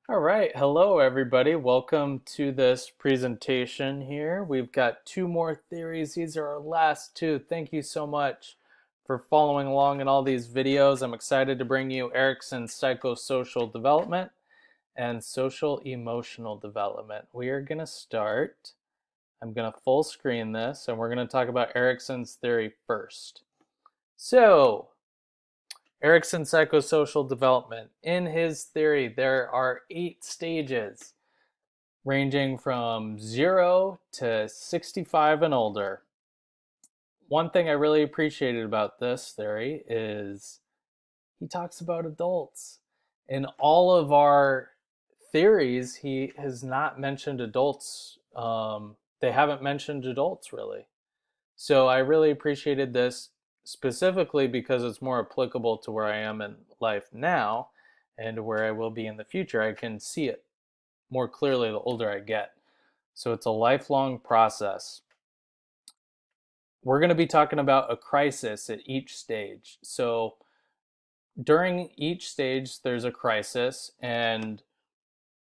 All right, hello everybody. Welcome to this presentation here. We've got two more theories. These are our last two. Thank you so much for following along in all these videos. I'm excited to bring you Erickson's psychosocial development and social emotional development. We are going to start. I'm going to full screen this and we're going to talk about Erickson's theory first. So, Erickson psychosocial development. In his theory, there are 8 stages ranging from 0 to 65 and older. One thing I really appreciated about this theory is he talks about adults. In all of our theories, he has not mentioned adults. They haven't mentioned adults really. So I really appreciated this specifically because it's more applicable to where I am in life now and where I will be in the future. I can see it more clearly the older I get. So it's a lifelong process. We're going to be talking about a crisis at each stage. So during each stage, there's a crisis, and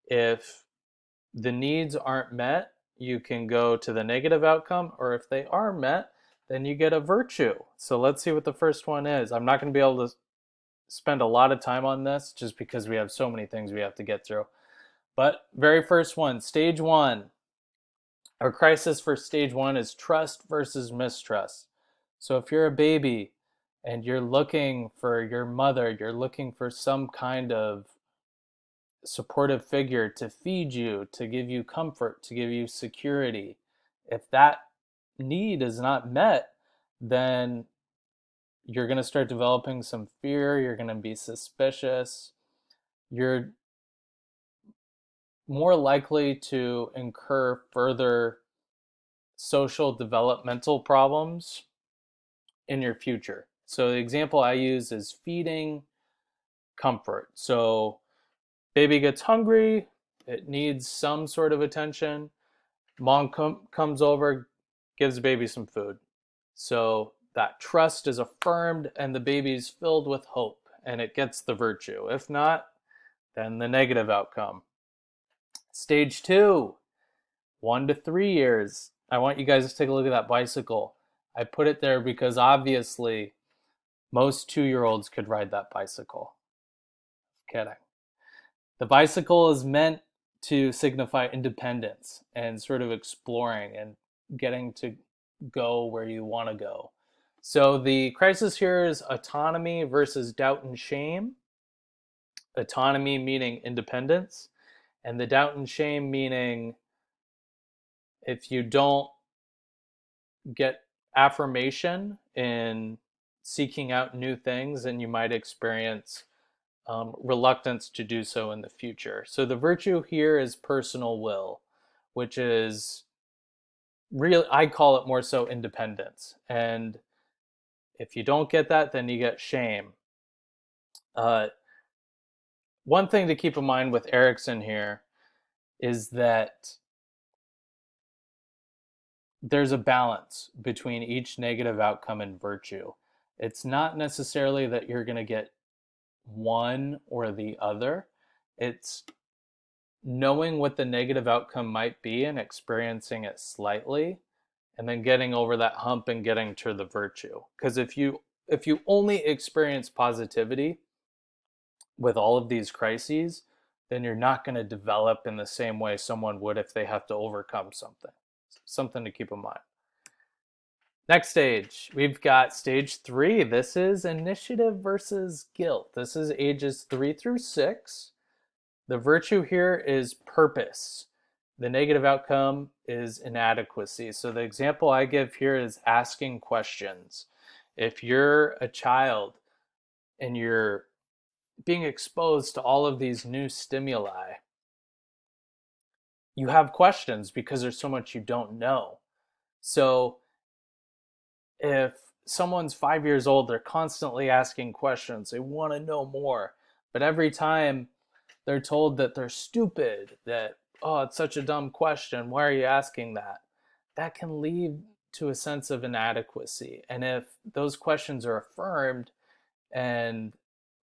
if the needs aren't met, you can go to the negative outcome, or if they are met, then you get a virtue. So let's see what the first one is. I'm not going to be able to spend a lot of time on this just because we have so many things we have to get through. But very first one, stage one. Our crisis for stage one is trust versus mistrust. So if you're a baby and you're looking for your mother, you're looking for some kind of supportive figure to feed you, to give you comfort, to give you security. If that need is not met, then you're going to start developing some fear. You're going to be suspicious. You're more likely to incur further social developmental problems in your future. So the example I use is feeding comfort. So baby gets hungry, it needs some sort of attention. Mom comes over, gives the baby some food. So that trust is affirmed and the baby's filled with hope and it gets the virtue. If not, then the negative outcome. Stage two, 1 to 3 years. I want you guys to take a look at that bicycle. I put it there because obviously most 2-year-olds could ride that bicycle. Kidding. The bicycle is meant to signify independence and sort of exploring and getting to go where you want to go. So the crisis here is autonomy versus doubt and shame. Autonomy meaning independence, and the doubt and shame meaning if you don't get affirmation in seeking out new things, and you might experience reluctance to do so in the future. So the virtue here is personal will, which is real. I call it more so independence. And if you don't get that, then you get shame. Uh, One thing to keep in mind with Erickson here is that there's a balance between each negative outcome and virtue. It's not necessarily that you're going to get one or the other. It's knowing what the negative outcome might be and experiencing it slightly and then getting over that hump and getting to the virtue. Because if you only experience positivity with all of these crises, then you're not going to develop in the same way someone would if they have to overcome something. Something to keep in mind. Next stage, we've got stage 3. This is initiative versus guilt. This is ages 3 through 6. The virtue here is purpose. The negative outcome is inadequacy. So the example I give here is asking questions. If you're a child and you're being exposed to all of these new stimuli, you have questions because there's so much you don't know. So if someone's 5 years old, they're constantly asking questions. They want to know more. But every time they're told that they're stupid, that, oh, it's such a dumb question, why are you asking that? That can lead to a sense of inadequacy. And if those questions are affirmed and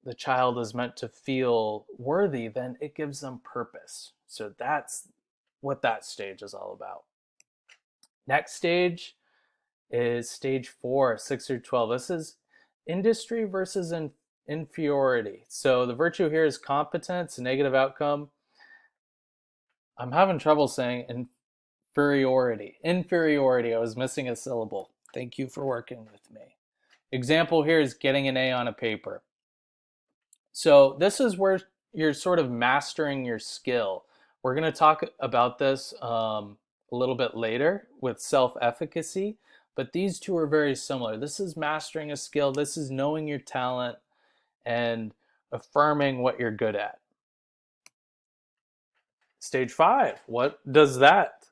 the child is meant to feel worthy, then it gives them purpose. So that's what that stage is all about. Next stage is stage 4, 6 through 12. This is industry versus inferiority. So the virtue here is competence, negative outcome. I'm having trouble saying inferiority. Inferiority, I was missing a syllable. Thank you for working with me. Example here is getting an A on a paper. So this is where you're sort of mastering your skill. We're going to talk about this a little bit later with self-efficacy, but these two are very similar. This is mastering a skill. This is knowing your talent and affirming what you're good at. Stage 5, what does that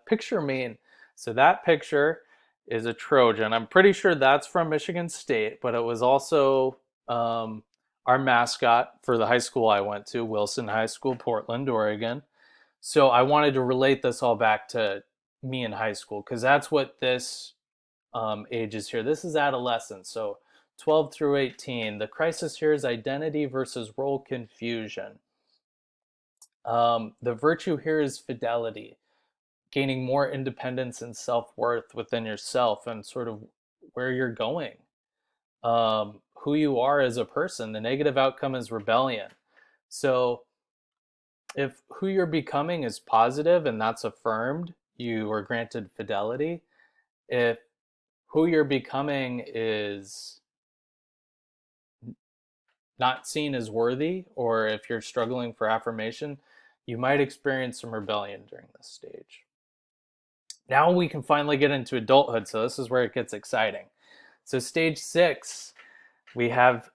picture mean? So that picture is a Trojan. I'm pretty sure that's from Michigan State, but it was also our mascot for the high school I went to, Wilson High School, Portland, Oregon. So I wanted to relate this all back to me in high school because that's what this age is here. This is adolescence, so 12 through 18. The crisis here is identity versus role confusion. The virtue here is fidelity, gaining more independence and self-worth within yourself and sort of where you're going, who you are as a person. The negative outcome is rebellion. So if who you're becoming is positive and that's affirmed, you are granted fidelity. If who you're becoming is not seen as worthy, or if you're struggling for affirmation, you might experience some rebellion during this stage. Now we can finally get into adulthood, so this is where it gets exciting. So stage 6, we have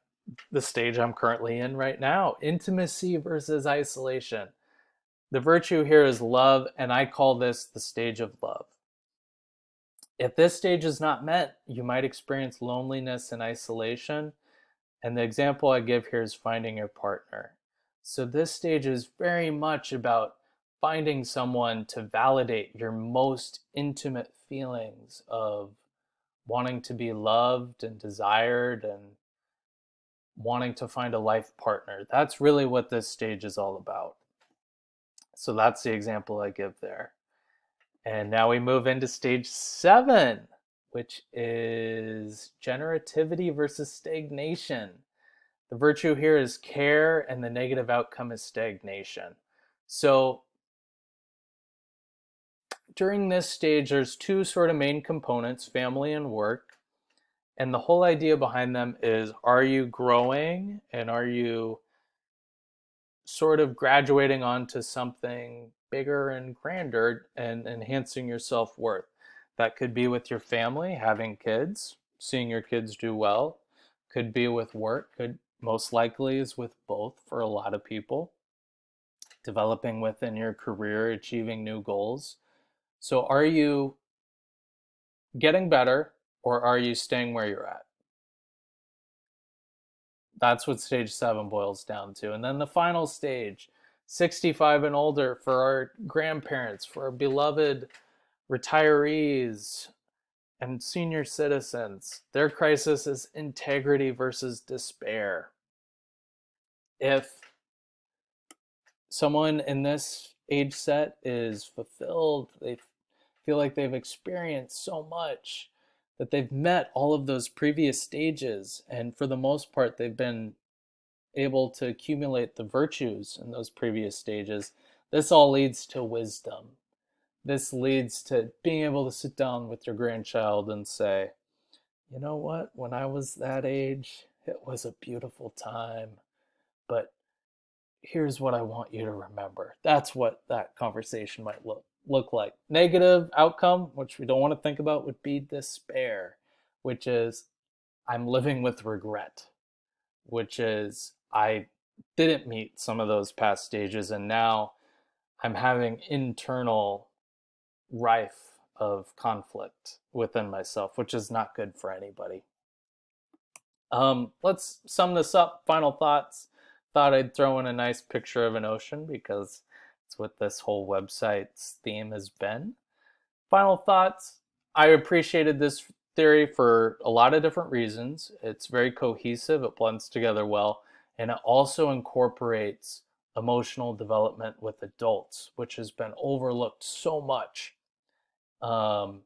the stage I'm currently in right now, intimacy versus isolation. The virtue here is love, and I call this the stage of love. If this stage is not met, you might experience loneliness and isolation. And the example I give here is finding your partner. So this stage is very much about finding someone to validate your most intimate feelings of wanting to be loved and desired and wanting to find a life partner. That's really what this stage is all about. So that's the example I give there. And now we move into stage 7, which is generativity versus stagnation. The virtue here is care, and the negative outcome is stagnation. So during this stage, there's two sort of main components, family and work. And the whole idea behind them is, are you growing and are you sort of graduating onto something bigger and grander and enhancing your self-worth? That could be with your family, having kids, seeing your kids do well. Could be with work, could most likely is with both for a lot of people. Developing within your career, achieving new goals. So are you getting better or are you staying where you're at? That's what stage 7 boils down to. And then the final stage, 65 and older, for our grandparents, for our beloved retirees and senior citizens. Their crisis is integrity versus despair. If someone in this age set is fulfilled, they feel like they've experienced so much, that they've met all of those previous stages, and for the most part they've been able to accumulate the virtues in those previous stages, this all leads to wisdom. This leads to being able to sit down with your grandchild and say, you know what, when I was that age, it was a beautiful time, but here's what I want you to remember. That's what that conversation might look like. Negative outcome, which we don't want to think about, would be despair, which is I'm living with regret, which is I didn't meet some of those past stages and now I'm having internal rife of conflict within myself, which is not good for anybody. Let's sum this up. Final thoughts. Thought I'd throw in a nice picture of an ocean because it's what this whole website's theme has been. Final thoughts. I appreciated this theory for a lot of different reasons. It's very cohesive, it blends together well, and it also incorporates emotional development with adults, which has been overlooked so much um,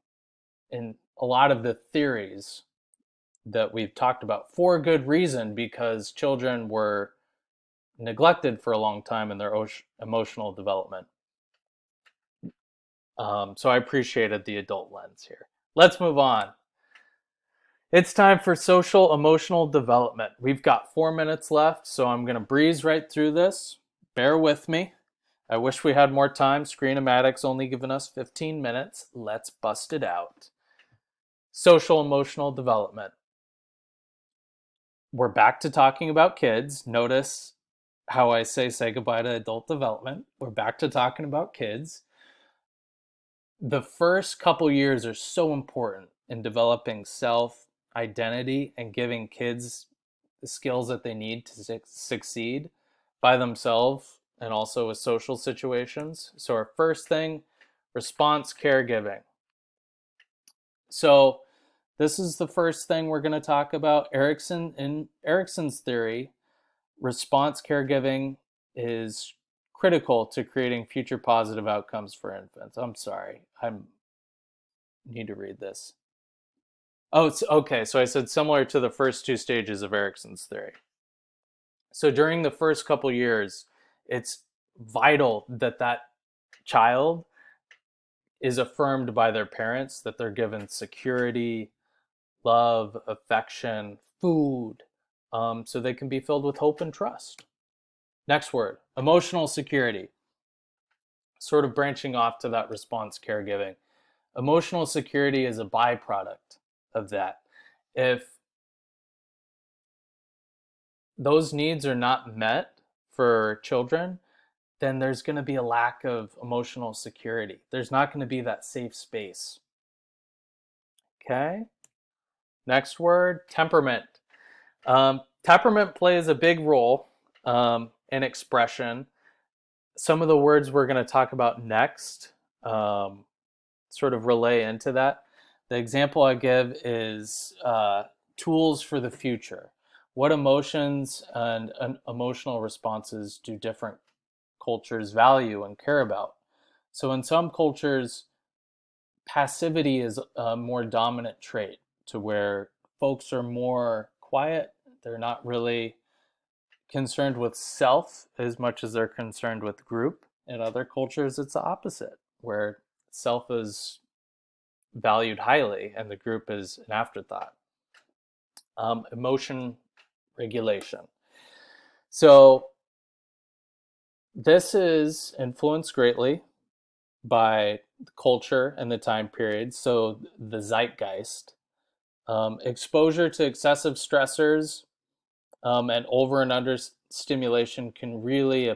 in a lot of the theories that we've talked about for a good reason, because children were neglected for a long time in their emotional development. So I appreciated the adult lens here. Let's move on. It's time for social emotional development. We've got 4 minutes left, so I'm going to breeze right through this. Bear with me. I wish we had more time. Screen-o-matic's only given us 15 minutes. Let's bust it out. Social emotional development. We're back to talking about kids. Notice how I say goodbye to adult development. We're back to talking about kids. The first couple years are so important in developing self identity and giving kids the skills that they need to succeed by themselves and also with social situations. So our first thing, response caregiving. So this is the first thing we're going to talk about. In Erickson's theory, response caregiving is critical to creating future positive outcomes for infants. I'm sorry, I need to read this. Oh, it's okay. So I said similar to the first two stages of Erickson's theory. So during the first couple years, it's vital that that child is affirmed by their parents, that they're given security, love, affection, food, so they can be filled with hope and trust. Next word, emotional security. Sort of branching off to that response caregiving. Emotional security is a byproduct of that. If those needs are not met for children, then there's going to be a lack of emotional security. There's not going to be that safe space. Okay. Next word, temperament. Temperament plays a big role in expression. Some of the words we're going to talk about next sort of relay into that. The example I give is tools for the future. What emotions and emotional responses do different cultures value and care about? So in some cultures, passivity is a more dominant trait, to where folks are more quiet. They're not really concerned with self as much as they're concerned with group. In other cultures, it's the opposite, where self is valued highly and the group is an afterthought. Emotion regulation. So this is influenced greatly by the culture and the time period. So the zeitgeist, exposure to excessive stressors and over and under stimulation can really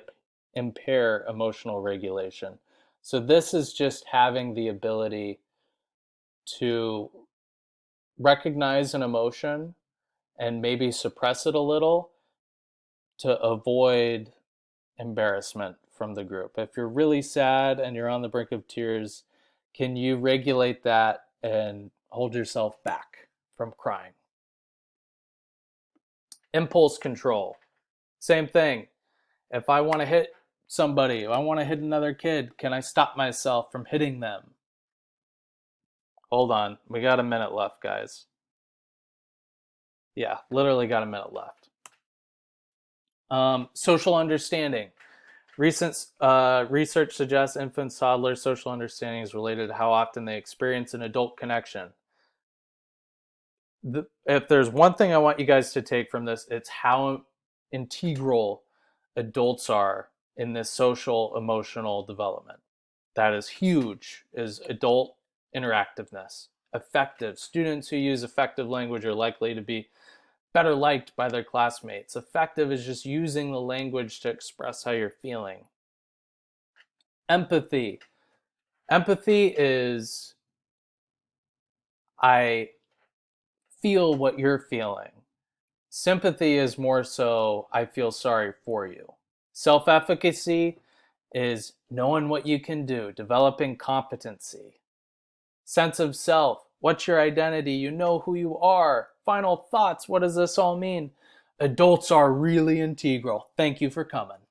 impair emotional regulation. So this is just having the ability to recognize an emotion and maybe suppress it a little to avoid embarrassment from the group. If you're really sad and you're on the brink of tears, can you regulate that and hold yourself back from crying? Impulse control. Same thing. If I want to hit somebody, if I want to hit another kid, can I stop myself from hitting them? Hold on. We got a minute left, guys. Yeah, literally got a minute left. Social understanding. Recent research suggests infants, toddlers' social understanding is related to how often they experience an adult connection. If there's one thing I want you guys to take from this, it's how integral adults are in this social emotional development. That is huge, is adult interactiveness. Effective. Students who use effective language are likely to be better liked by their classmates. Effective is just using the language to express how you're feeling. Empathy. Empathy is I feel what you're feeling. Sympathy is more so I feel sorry for you. Self-efficacy is knowing what you can do, developing competency. Sense of self, What's your identity? You know who you are. Final thoughts. What does this all mean? Adults are really integral. Thank you for coming.